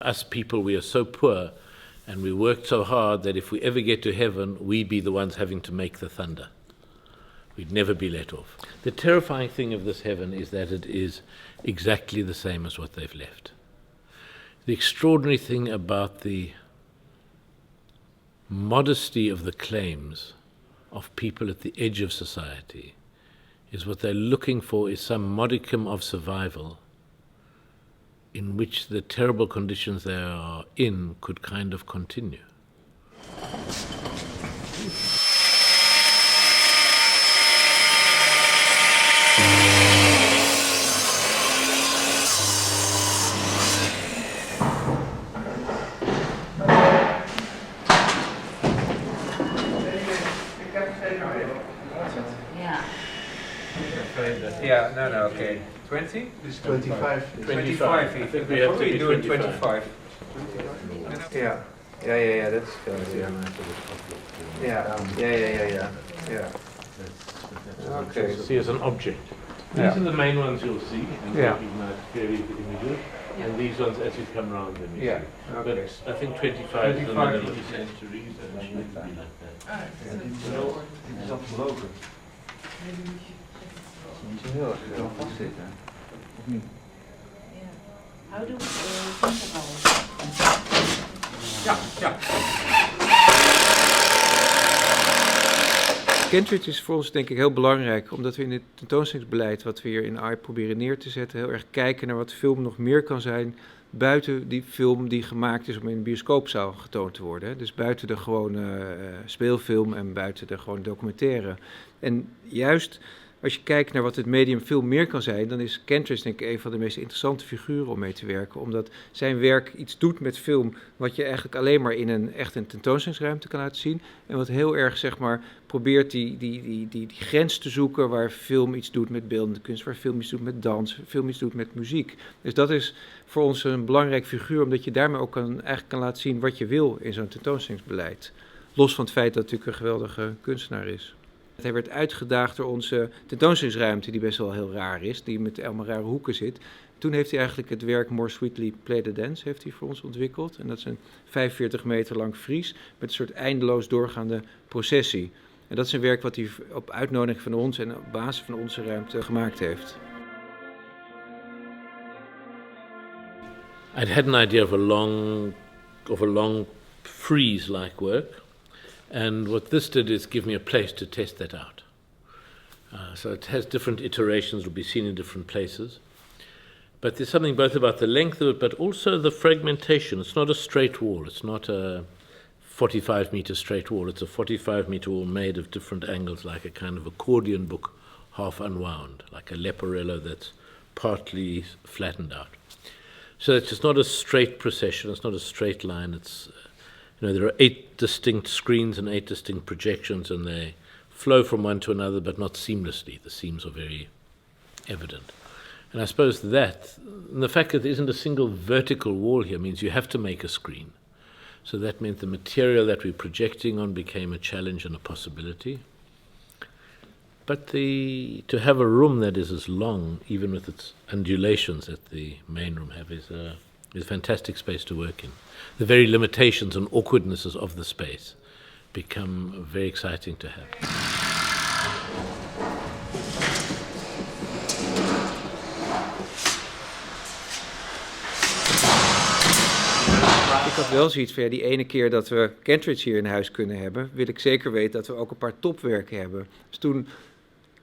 us people, we are so poor and we worked so hard that if we ever get to heaven, we be the ones having to make the thunder. We'd never be let off. The terrifying thing of this heaven is that it is exactly the same as what they've left. The extraordinary thing about the modesty of the claims of people at the edge of society is what they're looking for is some modicum of survival in which the terrible conditions they are in could kind of continue. Yeah, no, okay. 20? This is 25. 25. I think we have to be doing 25. Yeah, that's good. Yeah. Okay. See as an object. These are the main ones you'll see and recognize clearly the images. And these ones as you come around them. Yeah. Okay. But I think 25 is the middle of the centuries and it shouldn't be like that. Het is afgelopen. Niet zo heel erg, je kan vastzitten. Of niet? How do we think about it? Ja. Kentridge is voor ons denk ik heel belangrijk, omdat we in het tentoonstellingsbeleid wat we hier in EYE proberen neer te zetten, heel erg kijken naar wat film nog meer kan zijn buiten die film die gemaakt is om in een bioscoopzaal getoond te worden. Dus buiten de gewone speelfilm en buiten de gewone documentaire. En juist als je kijkt naar wat het medium film meer kan zijn, dan is Kentridge denk ik een van de meest interessante figuren om mee te werken. Omdat zijn werk iets doet met film wat je eigenlijk alleen maar in een tentoonstellingsruimte kan laten zien. En wat heel erg zeg maar probeert die grens te zoeken waar film iets doet met beeldende kunst, waar film iets doet met dans, film iets doet met muziek. Dus dat is voor ons een belangrijk figuur, omdat je daarmee ook eigenlijk kan laten zien wat je wil in zo'n tentoonstellingsbeleid. Los van het feit dat hij natuurlijk een geweldige kunstenaar is. Hij werd uitgedaagd door onze tentoonstellingsruimte, die best wel heel raar is, die met allemaal rare hoeken zit. Toen heeft hij eigenlijk het werk More Sweetly Play the Dance heeft hij voor ons ontwikkeld. En dat is een 45 meter lang frieze met een soort eindeloos doorgaande processie. En dat is een werk wat hij op uitnodiging van ons en op basis van onze ruimte gemaakt heeft. I'd had an idea of a long frieze-like work. And what this did is give me a place to test that out. So it has different iterations, will be seen in different places. But there's something both about the length of it, but also the fragmentation. It's not a straight wall. It's not a 45-meter straight wall. It's a 45-meter wall made of different angles, like a kind of accordion book, half unwound, like a leporello that's partly flattened out. So it's just not a straight procession. It's not a straight line. It's there are 8 distinct screens and 8 distinct projections, and they flow from one to another, but not seamlessly. The seams are very evident. And I suppose that, and the fact that there isn't a single vertical wall here means you have to make a screen. So that meant the material that we're projecting on became a challenge and a possibility. But to have a room that is as long, even with its undulations that the main room have, is a fantastic space to work in. The very limitations and awkwardnesses of the space become very exciting to have. Ik had wel zoiets van, die ene keer dat we Kentridge hier in huis kunnen hebben, wil ik zeker weten dat we ook een paar topwerken hebben. Dus toen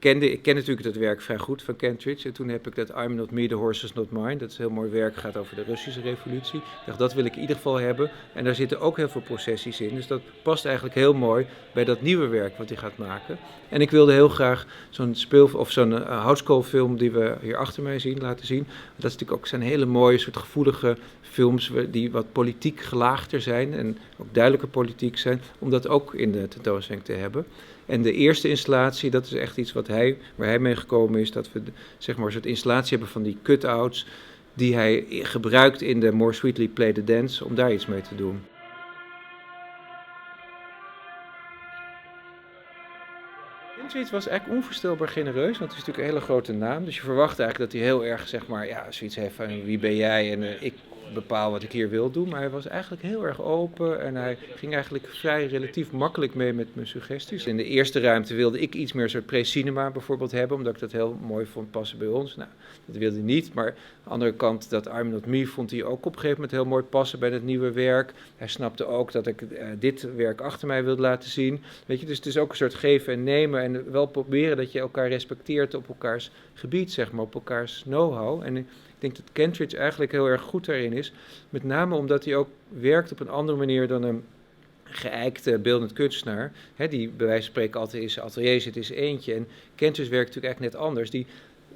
ik ken natuurlijk het werk vrij goed van Kentridge. En toen heb ik dat I'm Not Me, The Horse Is Not Mine. Dat is een heel mooi werk, gaat over de Russische revolutie. Ik dacht, dat wil ik in ieder geval hebben. En daar zitten ook heel veel processies in. Dus dat past eigenlijk heel mooi bij dat nieuwe werk wat hij gaat maken. En ik wilde heel graag zo'n houtskoolfilm die we hier achter mij zien, laten zien. Dat is natuurlijk ook zijn hele mooie, soort gevoelige films die wat politiek gelaagder zijn en ook duidelijker politiek zijn, om dat ook in de tentoonstelling te hebben. En de eerste installatie, dat is echt iets waar hij mee gekomen is, dat we zeg maar een soort installatie hebben van die cut-outs die hij gebruikt in de More Sweetly Play the Dance, om daar iets mee te doen. Kentridge was eigenlijk onvoorstelbaar genereus, want het is natuurlijk een hele grote naam. Dus je verwacht eigenlijk dat hij heel erg, zeg maar, ja, zoiets heeft van wie ben jij en ik bepaal wat ik hier wil doen. Maar hij was eigenlijk heel erg open en hij ging eigenlijk vrij relatief makkelijk mee met mijn suggesties. In de eerste ruimte wilde ik iets meer een soort pre-cinema bijvoorbeeld hebben, omdat ik dat heel mooi vond passen bij ons. Nou, dat wilde hij niet, maar aan de andere kant dat I'm Not Me vond hij ook op een gegeven moment heel mooi passen bij het nieuwe werk. Hij snapte ook dat ik dit werk achter mij wilde laten zien. Weet je, dus het is ook een soort geven en nemen en wel proberen dat je elkaar respecteert op elkaars gebied, zeg maar, op elkaars know-how. En ik denk dat Kentridge eigenlijk heel erg goed daarin is, met name omdat hij ook werkt op een andere manier dan een geëikte beeldend kunstenaar, hè, die bij wijze van spreken altijd in zijn atelier zit, is eentje. En Kentridge werkt natuurlijk eigenlijk net anders. Die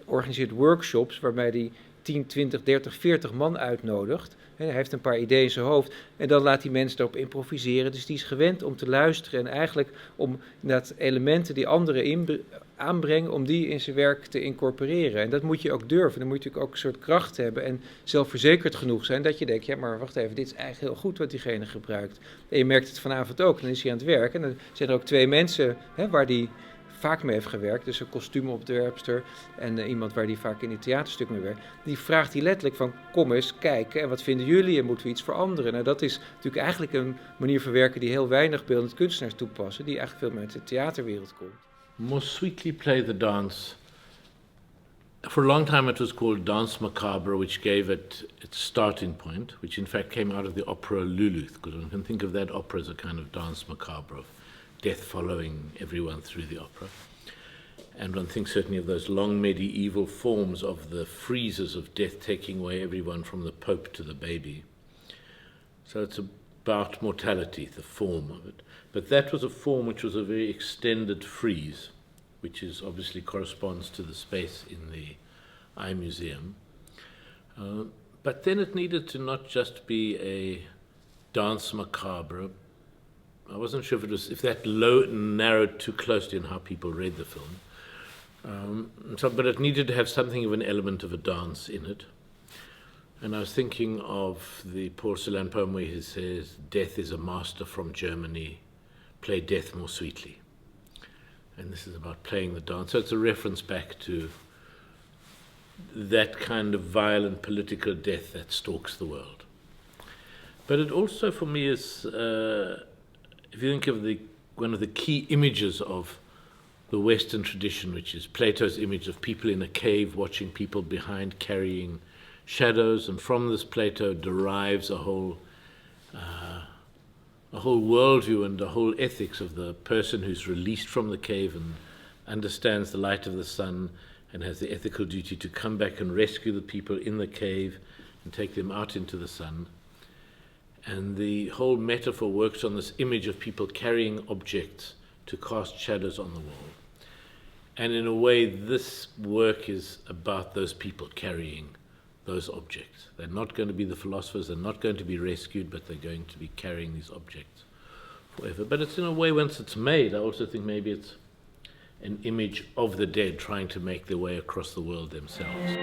organiseert workshops waarbij hij 10, 20, 30, 40 man uitnodigt. Hij heeft een paar ideeën in zijn hoofd en dan laat die mensen erop improviseren. Dus die is gewend om te luisteren en eigenlijk om dat elementen die anderen aanbrengen, om die in zijn werk te incorporeren. En dat moet je ook durven. Dan moet je natuurlijk ook een soort kracht hebben en zelfverzekerd genoeg zijn dat je denkt, ja maar wacht even, dit is eigenlijk heel goed wat diegene gebruikt. En je merkt het vanavond ook, dan is hij aan het werk en dan zijn er ook 2 mensen waar die vaak mee heeft gewerkt, dus een kostuumontwerpster en iemand waar die vaak in die theaterstuk mee werkt, die vraagt hij letterlijk van, kom eens kijken en wat vinden jullie en moeten we iets veranderen? Nou, dat is natuurlijk eigenlijk een manier van werken die heel weinig beeldend kunstenaars toepassen, die eigenlijk veel meer uit de theaterwereld komt. More sweetly play the dance. For a long time it was called Dance Macabre, which gave it its starting point, which in fact came out of the opera Luluth, because one can think of that opera as a kind of dance macabre of death following everyone through the opera. And one thinks certainly of those long medieval forms of the friezes of death taking away everyone from the Pope to the baby. So it's about mortality, the form of it. But that was a form which was a very extended frieze, which is obviously corresponds to the space in the EYE Museum. But then it needed to not just be a dance macabre. I wasn't sure if that narrowed too closely on how people read the film. But it needed to have something of an element of a dance in it. And I was thinking of the Paul Celan poem where he says, "Death is a master from Germany, play death more sweetly." And this is about playing the dance. So it's a reference back to that kind of violent political death that stalks the world. But it also, for me, is, if you think of one of the key images of the Western tradition, which is Plato's image of people in a cave watching people behind carrying shadows, and from this Plato derives a whole worldview and a whole ethics of the person who's released from the cave and understands the light of the sun and has the ethical duty to come back and rescue the people in the cave and take them out into the sun. And the whole metaphor works on this image of people carrying objects to cast shadows on the wall. And in a way, this work is about those people carrying those objects. They're not going to be the philosophers, they're not going to be rescued, but they're going to be carrying these objects forever. But it's in a way, once it's made, I also think maybe it's an image of the dead trying to make their way across the world themselves.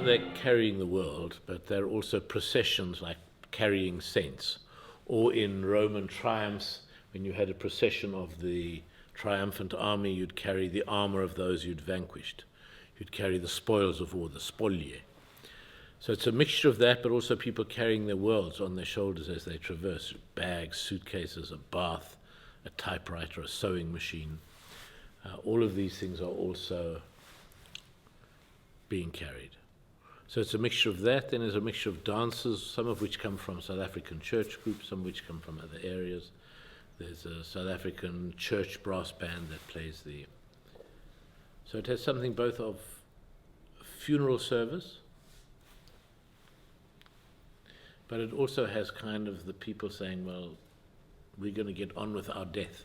They're carrying the world, but they're also processions like carrying saints. Or in Roman triumphs, when you had a procession of the triumphant army, you'd carry the armor of those you'd vanquished. You'd carry the spoils of war, the spolie. So it's a mixture of that, but also people carrying their worlds on their shoulders as they traverse. Bags, suitcases, a bath, a typewriter, a sewing machine. All of these things are also being carried. So it's a mixture of that, then there's a mixture of dances, some of which come from South African church groups, some of which come from other areas. There's a South African church brass band that plays the... So it has something both of funeral service but it also has kind of the people saying, well, we're going to get on with our death.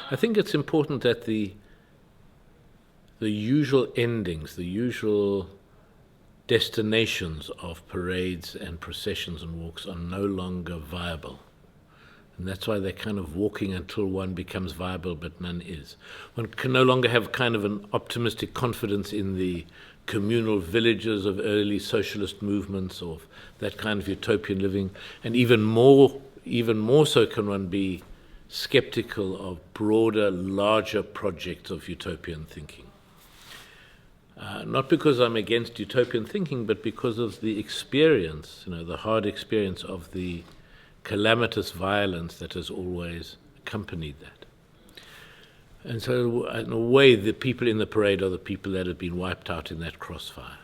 I think it's important that the usual endings, the usual destinations of parades and processions and walks are no longer viable. And that's why they're kind of walking until one becomes viable, but none is. One can no longer have kind of an optimistic confidence in the communal villages of early socialist movements or that kind of utopian living. And even more so can one be skeptical of broader, larger projects of utopian thinking. Not because I'm against utopian thinking, but because of the experience, the hard experience of the calamitous violence that has always accompanied that. And so, in a way, the people in the parade are the people that have been wiped out in that crossfire.